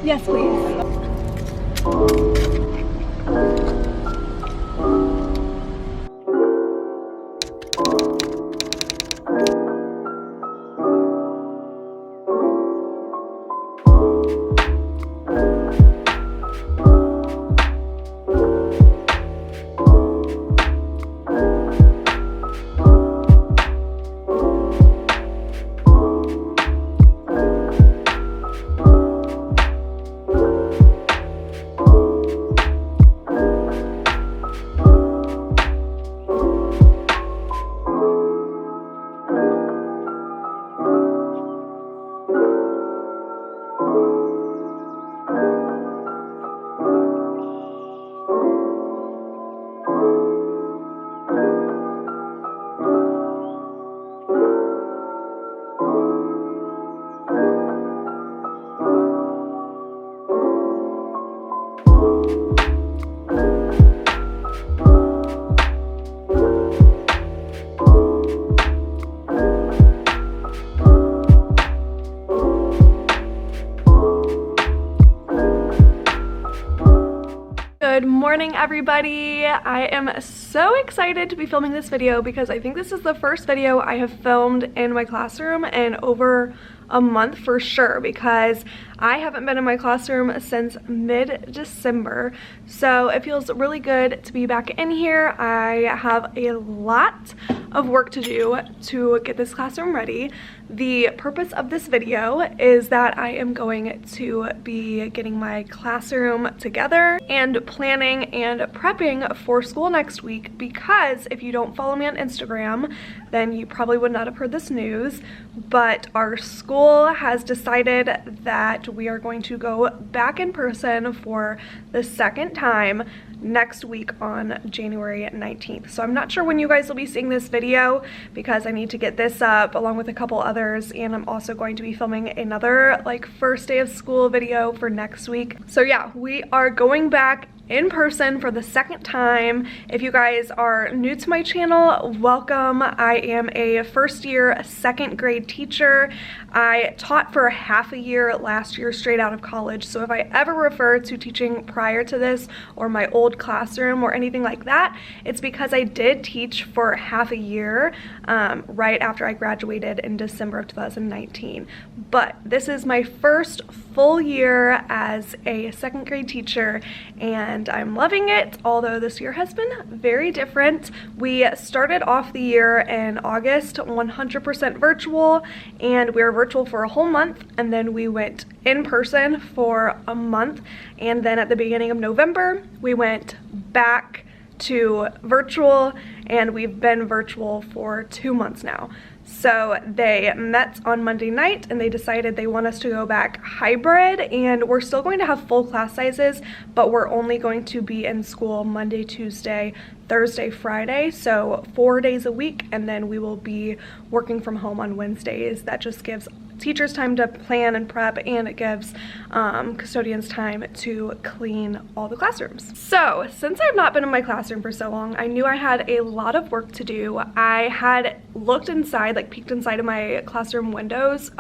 Yes, please. Good morning, everybody. I am so excited to be filming this video because I think this is the first video I have filmed in my classroom in over a month for sure, because I haven't been in my classroom since mid-December. So it feels really good to be back in here. I have a lot of work to do to get this classroom ready. The purpose of this video is that I am going to be getting my classroom together and planning and prepping for school next week, because if you don't follow me on Instagram, then you probably would not have heard this news, but our school has decided that we are going to go back in person for the second time next week on January 19th. So I'm not sure when you guys will be seeing this video because I need to get this up along with a couple others, and I'm also going to be filming another like first day of school video for next week. So yeah, we are going back in person for the second time. If you guys are new to my channel, welcome. I am a first year second grade teacher. I taught for half a year last year straight out of college, so if I ever refer to teaching prior to this or my old classroom or anything like that, it's because I did teach for half a year right after I graduated in December of 2019. But this is my first full year as a second grade teacher, and I'm loving it, although this year has been very different. We started off the year in August 100% virtual, and we were virtual for a whole month, and then we went in person for a month, and then at the beginning of November we went back to virtual, and we've been virtual for 2 months now. So they met on Monday night and they decided they want us to go back hybrid, and we're still going to have full class sizes, but we're only going to be in school Monday, Tuesday, Thursday, Friday, so 4 days a week, and then we will be working from home on Wednesdays. That just gives teachers time to plan and prep, and it gives custodians time to clean all the classrooms. So since I've not been in my classroom for so long, I knew I had a lot of work to do. I had looked inside, like peeked inside of my classroom windows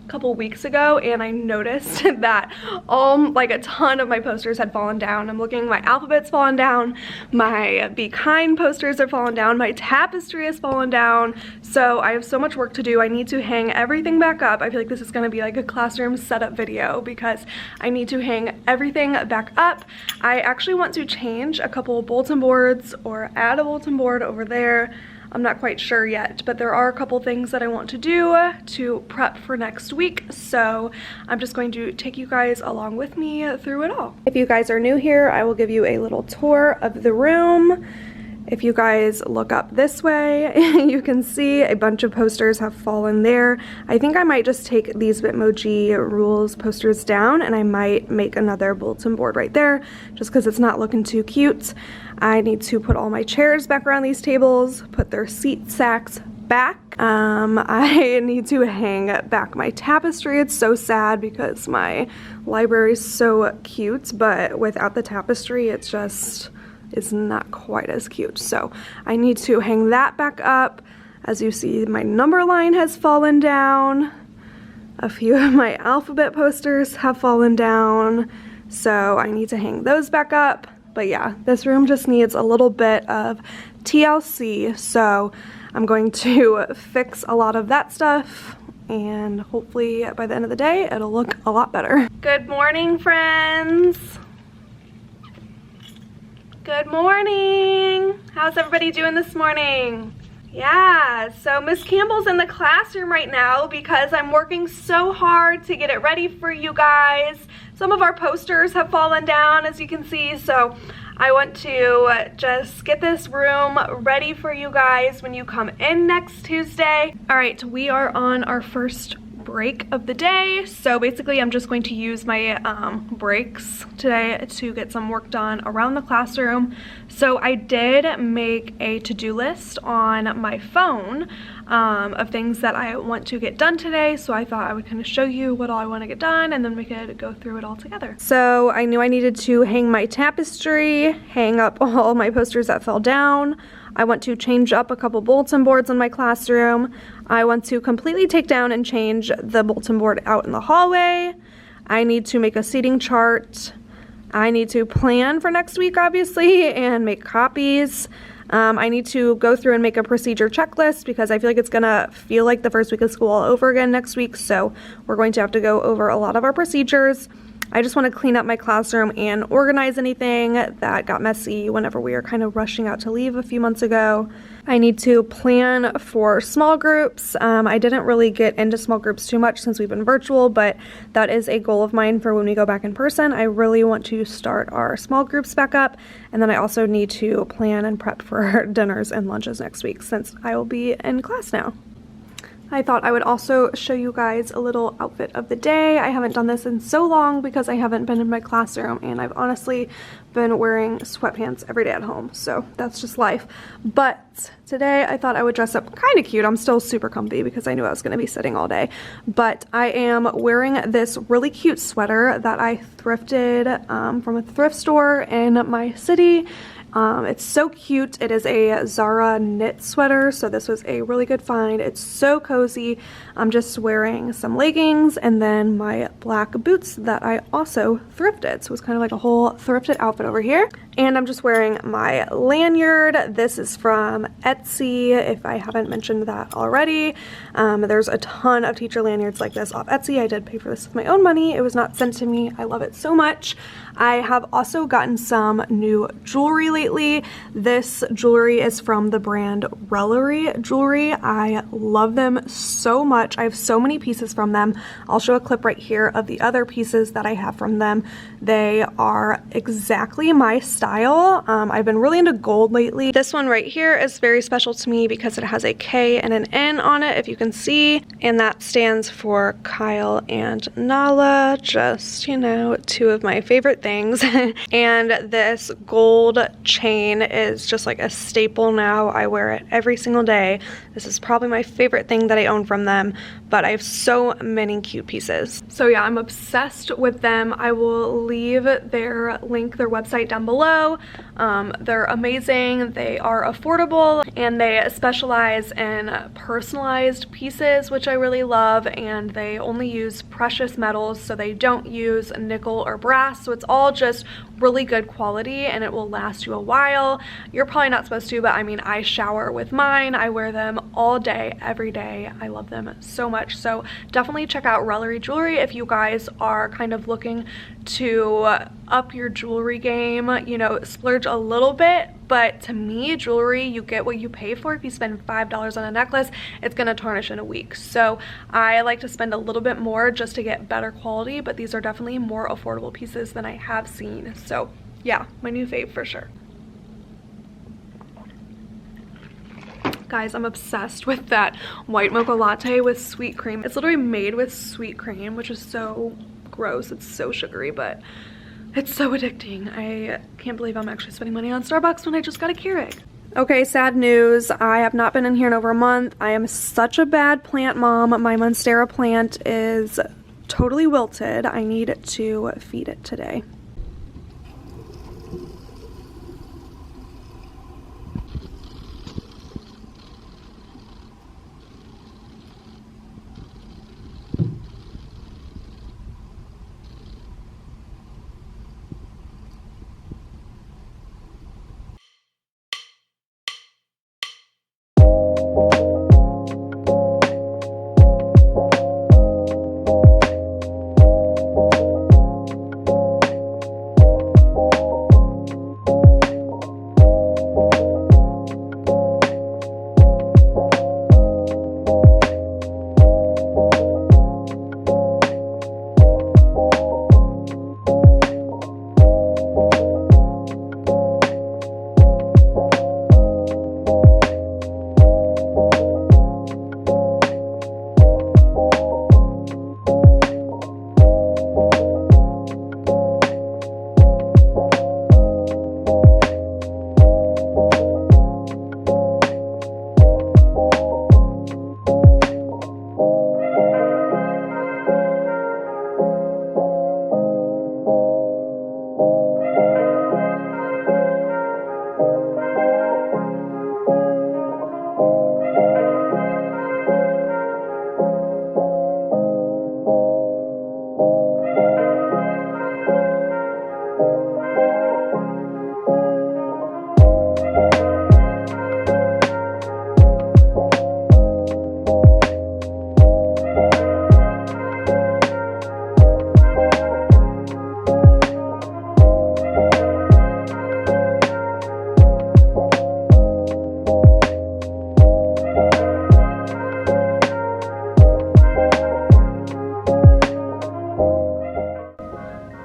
couple weeks ago, and I noticed that like a ton of my posters had fallen down. I'm looking, my alphabet's fallen down, my Be Kind posters are fallen down, my tapestry has fallen down. So I have so much work to do. I need to hang everything back up. I feel like this is gonna be like a classroom setup video because I need to hang everything back up. I actually want to change a couple of bulletin boards or add a bulletin board over there. I'm not quite sure yet, but there are a couple things that I want to do to prep for next week, so I'm just going to take you guys along with me through it all. If you guys are new here, I will give you a little tour of the room. If you guys look up this way, you can see a bunch of posters have fallen there. I think I might just take these Bitmoji rules posters down, and I might make another bulletin board right there just because it's not looking too cute. I need to put all my chairs back around these tables, put their seat sacks back. I need to hang back my tapestry. It's so sad because my library is so cute, but without the tapestry, it's just is not quite as cute. So I need to hang that back up. As you see, my number line has fallen down. A few of my alphabet posters have fallen down, so I need to hang those back up. But yeah, this room just needs a little bit of TLC, so I'm going to fix a lot of that stuff, and hopefully by the end of the day, it'll look a lot better. Good morning, friends. Good morning. How's everybody doing this morning? Yeah, so Miss Campbell's in the classroom right now because I'm working so hard to get it ready for you guys. Some of our posters have fallen down, as you can see, so I want to just get this room ready for you guys when you come in next Tuesday. All right, we are on our first break of the day, so basically I'm just going to use my breaks today to get some work done around the classroom. So I did make a to-do list on my phone of things that I want to get done today, so I thought I would kind of show you what all I want to get done, and then we could go through it all together. So I knew I needed to hang my tapestry, hang up all my posters that fell down. I want to change up a couple bulletin boards in my classroom. I want to completely take down and change the bulletin board out in the hallway. I need to make a seating chart. I need to plan for next week, obviously, and make copies. I need to go through and make a procedure checklist because I feel like it's gonna feel like the first week of school all over again next week, so we're going to have to go over a lot of our procedures. I just want to clean up my classroom and organize anything that got messy whenever we were kind of rushing out to leave a few months ago. I need to plan for small groups. I didn't really get into small groups too much since we've been virtual, but that is a goal of mine for when we go back in person. I really want to start our small groups back up, and then I also need to plan and prep for dinners and lunches next week since I will be in class now. I thought I would also show you guys a little outfit of the day. I haven't done this in so long because I haven't been in my classroom, and I've honestly been wearing sweatpants every day at home, so that's just life. But today I thought I would dress up kind of cute. I'm still super comfy because I knew I was going to be sitting all day, but I am wearing this really cute sweater that I thrifted from a thrift store in my city. It's so cute. It is a Zara knit sweater, so this was a really good find. It's so cozy. I'm just wearing some leggings and then my black boots that I also thrifted, so it's kind of like a whole thrifted outfit over here. And I'm just wearing my lanyard. This is from Etsy, if I haven't mentioned that already. There's a ton of teacher lanyards like this off Etsy. I did pay for this with my own money. It was not sent to me. I love it so much. I have also gotten some new jewelry lately. This jewelry is from the brand Rellery Jewelry. I love them so much. I have so many pieces from them. I'll show a clip right here of the other pieces that I have from them. They are exactly my style. I've been really into gold lately. This one right here is very special to me because it has a K and an N on it, if you can see, and that stands for Kyle and Nala, just, you know, two of my favorite things. And this gold chain is just like a staple now. I wear it every single day. This is probably my favorite thing that I own from them, but I have so many cute pieces. So yeah, I'm obsessed with them. I will leave their website down below. They're amazing, they are affordable, and they specialize in personalized pieces, which I really love, and they only use precious metals, so they don't use nickel or brass, so it's all just really good quality and it will last you a while. You're probably not supposed to, but I mean, I shower with mine. I wear them all day, every day. I love them so much. So definitely check out Rellery Jewelry if you guys are kind of looking to up your jewelry game, you know, splurge a little bit. But to me, jewelry, you get what you pay for. If you spend $5 on a necklace, it's gonna tarnish in a week. So I like to spend a little bit more just to get better quality, but these are definitely more affordable pieces than I have seen. So yeah, my new fave for sure. Guys, I'm obsessed with that white mocha latte with sweet cream. It's literally made with sweet cream, which is so gross. It's so sugary, but it's so addicting. I can't believe I'm actually spending money on Starbucks when I just got a Keurig. Okay, sad news. I have not been in here in over a month. I am such a bad plant mom. My Monstera plant is totally wilted. I need to feed it today.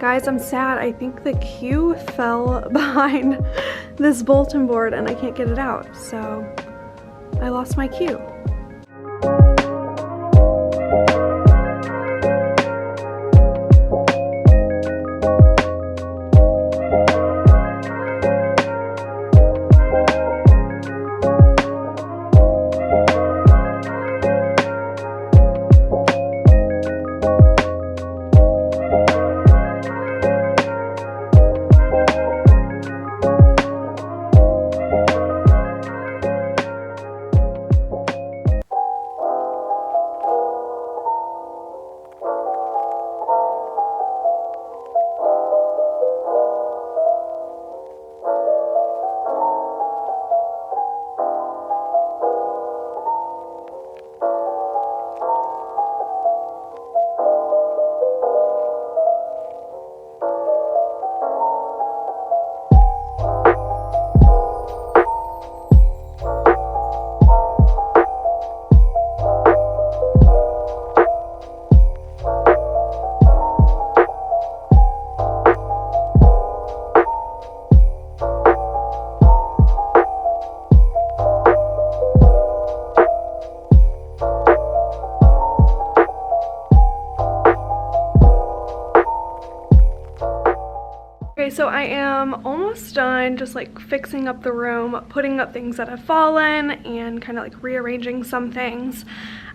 Guys, I'm sad. I think the cue fell behind this bulletin board and I can't get it out, so I lost my cue. Okay, so I am almost done just like fixing up the room, putting up things that have fallen, and kind of like rearranging some things.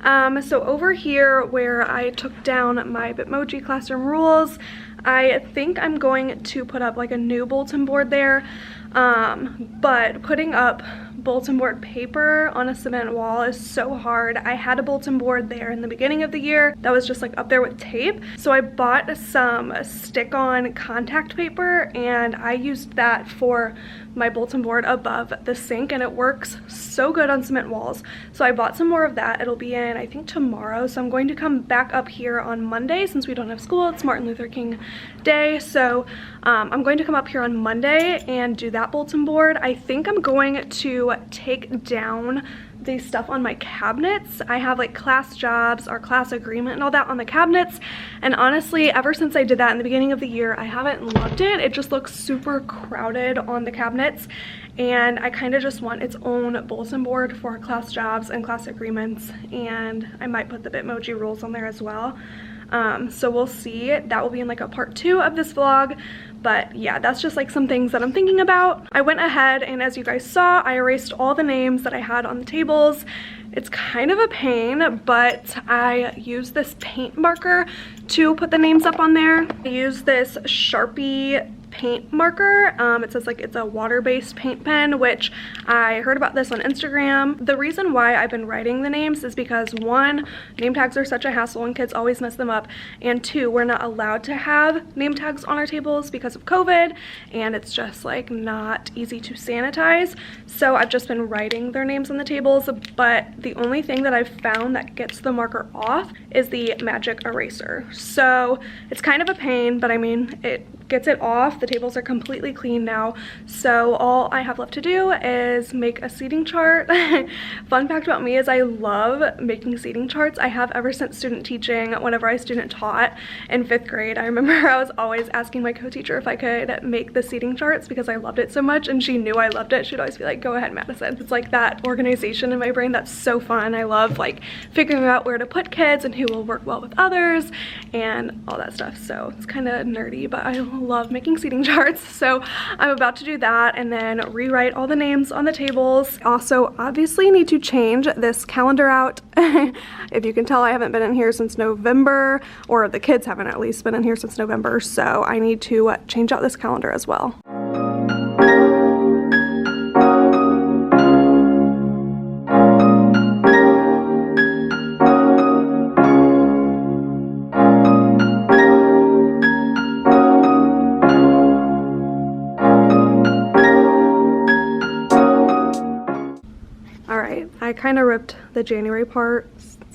So over here where I took down my Bitmoji classroom rules, I think I'm going to put up like a new bulletin board there. But putting up bulletin board paper on a cement wall is so hard. I had a bulletin board there in the beginning of the year that was just like up there with tape. So I bought some stick-on contact paper and I used that for my bulletin board above the sink, and it works so good on cement walls. So I bought some more of that. It'll be in, I think, tomorrow. So I'm going to come back up here on Monday since we don't have school. It's Martin Luther King Day. So I'm going to come up here on Monday and do that bulletin board. I think I'm going to take down the stuff on my cabinets. I have like class jobs, our class agreement and all that on the cabinets, and honestly ever since I did that in the beginning of the year I haven't loved it. It just looks super crowded on the cabinets, and I kind of just want its own bulletin board for class jobs and class agreements, and I might put the Bitmoji rules on there as well. So we'll see. That will be in like a part 2 of this vlog. But yeah, that's just like some things that I'm thinking about. I went ahead and, as you guys saw, I erased all the names that I had on the tables. It's kind of a pain, but I use this paint marker to put the names up on there. I use this Sharpie paint marker. It says like it's a water-based paint pen, which I heard about this on Instagram. The reason why I've been writing the names is because 1, name tags are such a hassle and kids always mess them up, and 2, we're not allowed to have name tags on our tables because of COVID, and it's just like not easy to sanitize. So I've just been writing their names on the tables, but the only thing that I've found that gets the marker off is the magic eraser. So it's kind of a pain, but I mean, it gets it off. The tables are completely clean now, so all I have left to do is make a seating chart. Fun fact about me is I love making seating charts. I have ever since student teaching. Whenever I student taught in 5th grade, I remember I was always asking my co-teacher if I could make the seating charts because I loved it so much, and she knew I loved it. She'd always be like, go ahead, Madison. It's like that organization in my brain that's so fun. I love like figuring out where to put kids and who will work well with others and all that stuff. So it's kind of nerdy, but I love making seating charts. So I'm about to do that and then rewrite all the names on the tables. Also, obviously need to change this calendar out. If you can tell, I haven't been in here since November, or the kids haven't at least been in here since November, so I need to change out this calendar as well. I kind of ripped the January part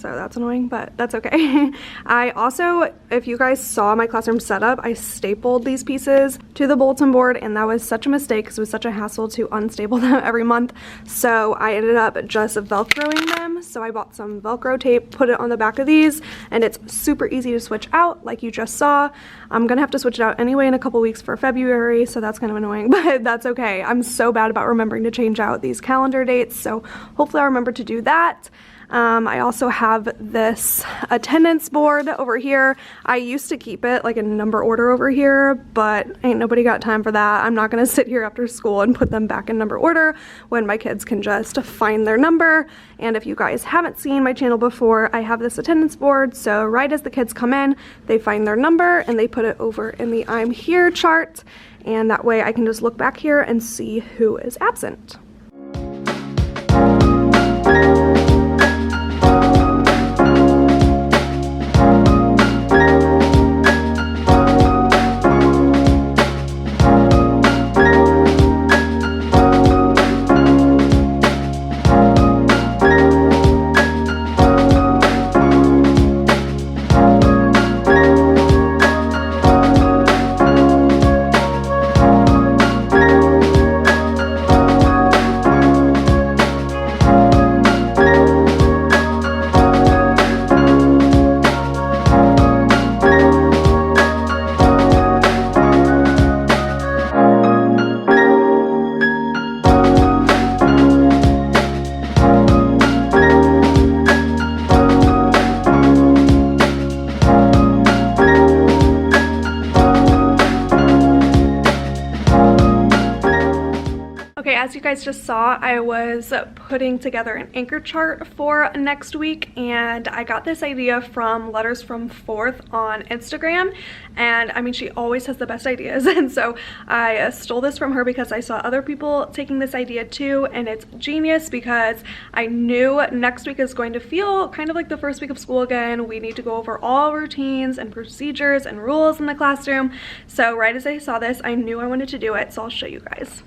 so that's annoying, but that's okay. I also, if you guys saw my classroom setup, I stapled these pieces to the bulletin board, and that was such a mistake because it was such a hassle to unstaple them every month. So I ended up just Velcroing them. So I bought some Velcro tape, put it on the back of these, and it's super easy to switch out like you just saw. I'm gonna have to switch it out anyway in a couple weeks for February, so that's kind of annoying, but that's okay. I'm so bad about remembering to change out these calendar dates, so hopefully I'll remember to do that. I also have this attendance board over here. I used to keep it like in number order over here, but ain't nobody got time for that. I'm not gonna sit here after school and put them back in number order when my kids can just find their number. And if you guys haven't seen my channel before, I have this attendance board, so right as the kids come in, they find their number and they put it over in the I'm here chart, and that way I can just look back here and see who is absent. As you guys just saw, I was putting together an anchor chart for next week, and I got this idea from Letters from Fourth on Instagram, and I mean, she always has the best ideas, and so I stole this from her because I saw other people taking this idea too, and it's genius because I knew next week is going to feel kind of like the first week of school again. We need to go over all routines and procedures and rules in the classroom, so right as I saw this, I knew I wanted to do it, so I'll show you guys.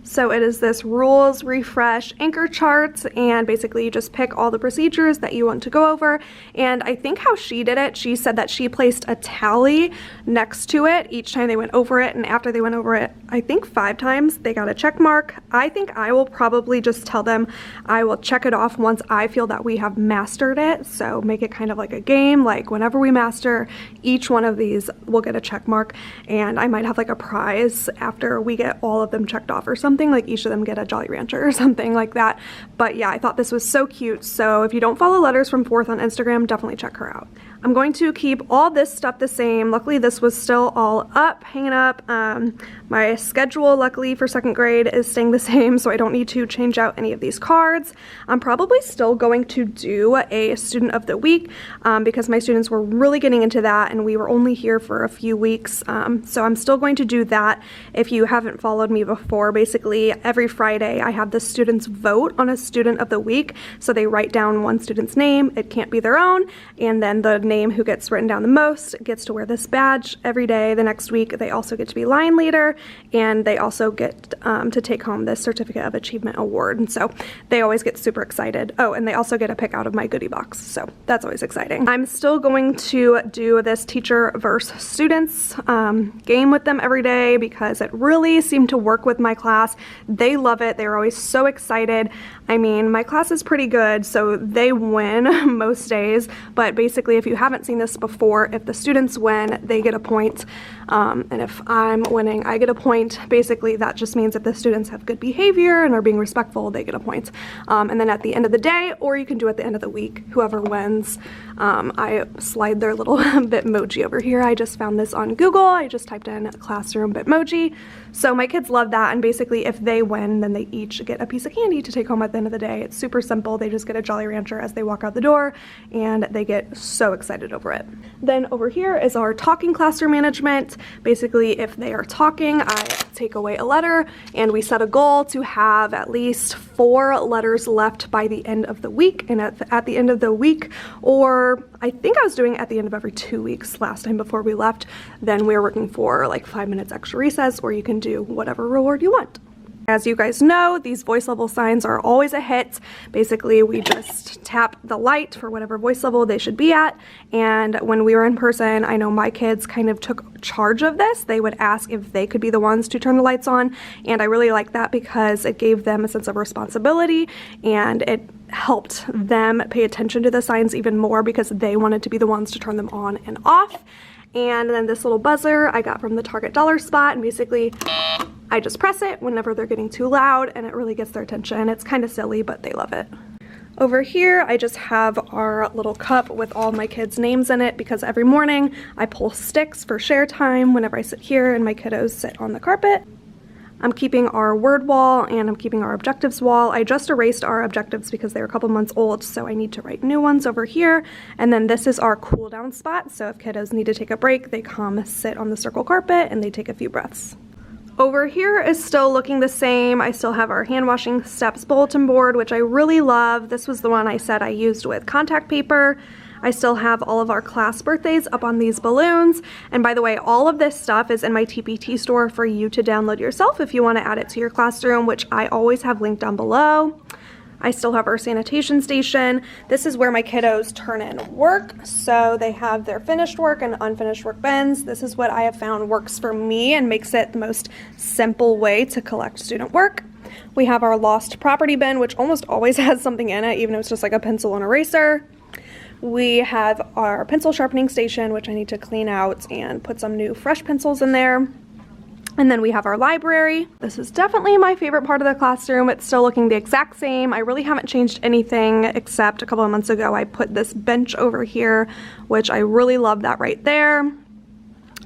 So it is this rules refresh anchor chart, and basically you just pick all the procedures that you want to go over. And I think how she did it, she said that she placed a tally next to it each time they went over it, and after they went over it, I think 5 times, they got a check mark. I think I will probably just tell them I will check it off once I feel that we have mastered it. So make it kind of like a game, like whenever we master each one of these, we'll get a check mark, and I might have like a prize after we get all of them checked off or something, like each of them get a Jolly Rancher or something like that. But yeah, I thought this was so cute. So if you don't follow Letters from Fourth on Instagram, definitely check her out. I'm going to keep all this stuff the same. Luckily, this was still all up, hanging up. My schedule, luckily for 2nd grade, is staying the same, so I don't need to change out any of these cards. I'm probably still going to do a Student of the Week because my students were really getting into that, and we were only here for a few weeks. So I'm still going to do that. If you haven't followed me before, basically every Friday I have the students vote on a Student of the Week. So they write down one student's name. It can't be their own, and then the name who gets written down the most gets to wear this badge every day. The next week they also get to be line leader, and they also get to take home this Certificate of Achievement award, and so they always get super excited. Oh, and they also get a pick out of my goodie box, so that's always exciting. I'm still going to do this teacher versus students game with them every day because it really seemed to work with my class. They love it. They're always so excited. I mean, my class is pretty good, so they win most days, but basically if you haven't seen this before, if the students win, they get a point, and if I'm winning, I get a point. Basically, that just means if the students have good behavior and are being respectful, they get a point. And then at the end of the day, or you can do at the end of the week, whoever wins, I slide their little Bitmoji over here. I just found this on Google. I just typed in classroom Bitmoji. So my kids love that, and basically if they win, then they each get a piece of candy to take home at the end of the day. It's super simple. They just get a Jolly Rancher as they walk out the door, and they get so excited over it. Then over here is our talking classroom management. Basically, if they are talking, I take away a letter, and we set a goal to have at least 4 letters left by the end of the week. And at the end of the week, or I think I was doing it at the end of every 2 weeks last time before we left, then we were working for like 5 minutes extra recess, or you can do whatever reward you want. As you guys know, these voice level signs are always a hit. Basically, we just tap the light for whatever voice level they should be at. And when we were in person, I know my kids kind of took charge of this. They would ask if they could be the ones to turn the lights on. And I really like that because it gave them a sense of responsibility and it helped them pay attention to the signs even more because they wanted to be the ones to turn them on and off. And then this little buzzer I got from the Target dollar spot, and basically I just press it whenever they're getting too loud and it really gets their attention. It's kind of silly, but they love it. Over here, I just have our little cup with all my kids' names in it because every morning I pull sticks for share time whenever I sit here and my kiddos sit on the carpet. I'm keeping our word wall and I'm keeping our objectives wall. I just erased our objectives because they were a couple months old, so I need to write new ones over here. And then this is our cool down spot, so if kiddos need to take a break, they come sit on the circle carpet and they take a few breaths. Over here is still looking the same. I still have our hand washing steps bulletin board, which I really love. This was the one I said I used with contact paper. I still have all of our class birthdays up on these balloons. And by the way, all of this stuff is in my TPT store for you to download yourself if you want to add it to your classroom, which I always have linked down below. I still have our sanitation station. This is where my kiddos turn in work. So they have their finished work and unfinished work bins. This is what I have found works for me and makes it the most simple way to collect student work. We have our lost property bin, which almost always has something in it, even if it's just like a pencil and eraser. We have our pencil sharpening station, which I need to clean out and put some new fresh pencils in there. And then we have our library. This is definitely my favorite part of the classroom. It's still looking the exact same. I really haven't changed anything except a couple of months ago I put this bench over here, which I really love that right there.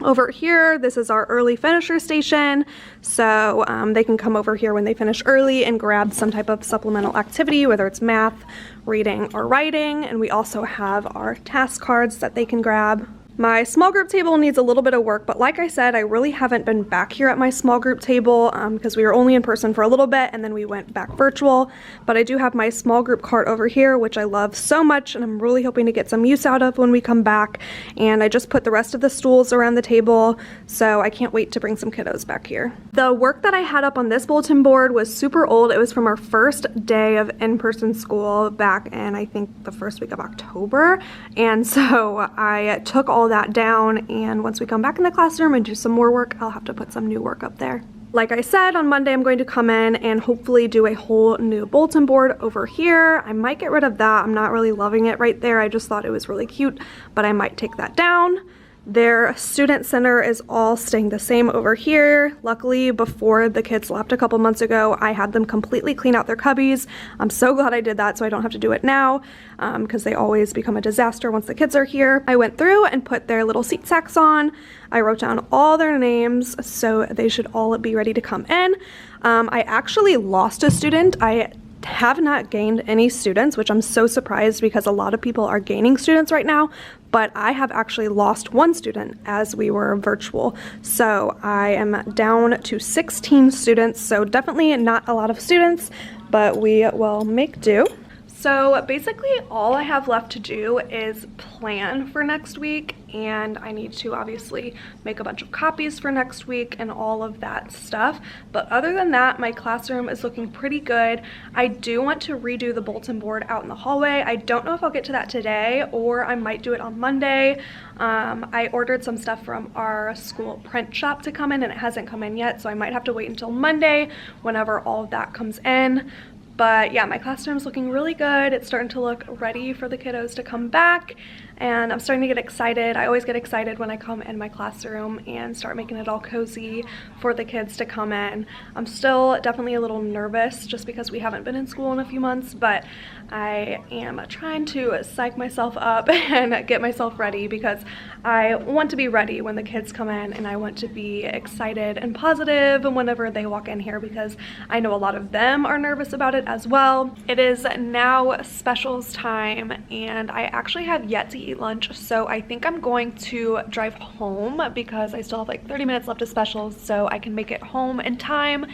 Over here, this is our early finisher station, so they can come over here when they finish early and grab some type of supplemental activity, whether it's math, reading, or writing. And we also have our task cards that they can grab. My small group table needs a little bit of work, but like I said, I really haven't been back here at my small group table because we were only in person for a little bit and then we went back virtual. But I do have my small group cart over here, which I love so much and I'm really hoping to get some use out of when we come back. And I just put the rest of the stools around the table, so I can't wait to bring some kiddos back here. The work that I had up on this bulletin board was super old. It was from our first day of in-person school back in, I think, the first week of October. And so I took all that down, and once we come back in the classroom and do some more work, I'll have to put some new work up there. Like I said, on Monday I'm going to come in and hopefully do a whole new bulletin board over here. I might get rid of that. I'm not really loving it right there. I just thought it was really cute, but I might take that down. Their student center is all staying the same over here. Luckily, before the kids left a couple months ago, I had them completely clean out their cubbies. I'm so glad I did that so I don't have to do it now because they always become a disaster once the kids are here. I went through and put their little seat sacks on. I wrote down all their names, so they should all be ready to come in. I actually lost a student. I have not gained any students, which I'm so surprised because a lot of people are gaining students right now, but I have actually lost one student as we were virtual. So I am down to 16 students, so definitely not a lot of students, but we will make do. So basically all I have left to do is plan for next week, and I need to obviously make a bunch of copies for next week and all of that stuff. But other than that, my classroom is looking pretty good. I do want to redo the bulletin board out in the hallway. I don't know if I'll get to that today or I might do it on Monday. I ordered some stuff from our school print shop to come in and it hasn't come in yet, so I might have to wait until Monday whenever all of that comes in. But yeah, my classroom's looking really good. It's starting to look ready for the kiddos to come back, and I'm starting to get excited. I always get excited when I come in my classroom and start making it all cozy for the kids to come in. I'm still definitely a little nervous just because we haven't been in school in a few months, but I am trying to psych myself up and get myself ready because I want to be ready when the kids come in, and I want to be excited and positive whenever they walk in here because I know a lot of them are nervous about it as well. It is now specials time, and I actually have yet to eat lunch, so I think I'm going to drive home because I still have like 30 minutes left of specials, so I can make it home in time.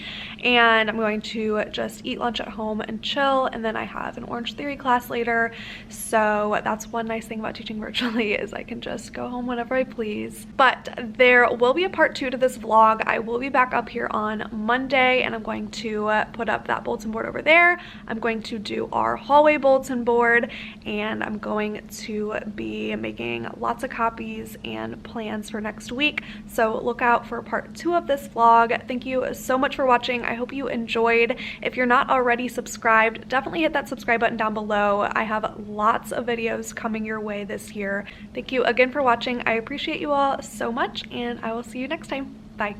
And I'm going to just eat lunch at home and chill, and then I have an Orange Theory class later. So that's one nice thing about teaching virtually, is I can just go home whenever I please. But there will be a part 2 to this vlog. I will be back up here on Monday, and I'm going to put up that bulletin board over there. I'm going to do our hallway bulletin board, and I'm going to be making lots of copies and plans for next week. So look out for part 2 of this vlog. Thank you so much for watching. I hope you enjoyed. If you're not already subscribed, definitely hit that subscribe button down below. I have lots of videos coming your way this year. Thank you again for watching. I appreciate you all so much, and I will see you next time. Bye.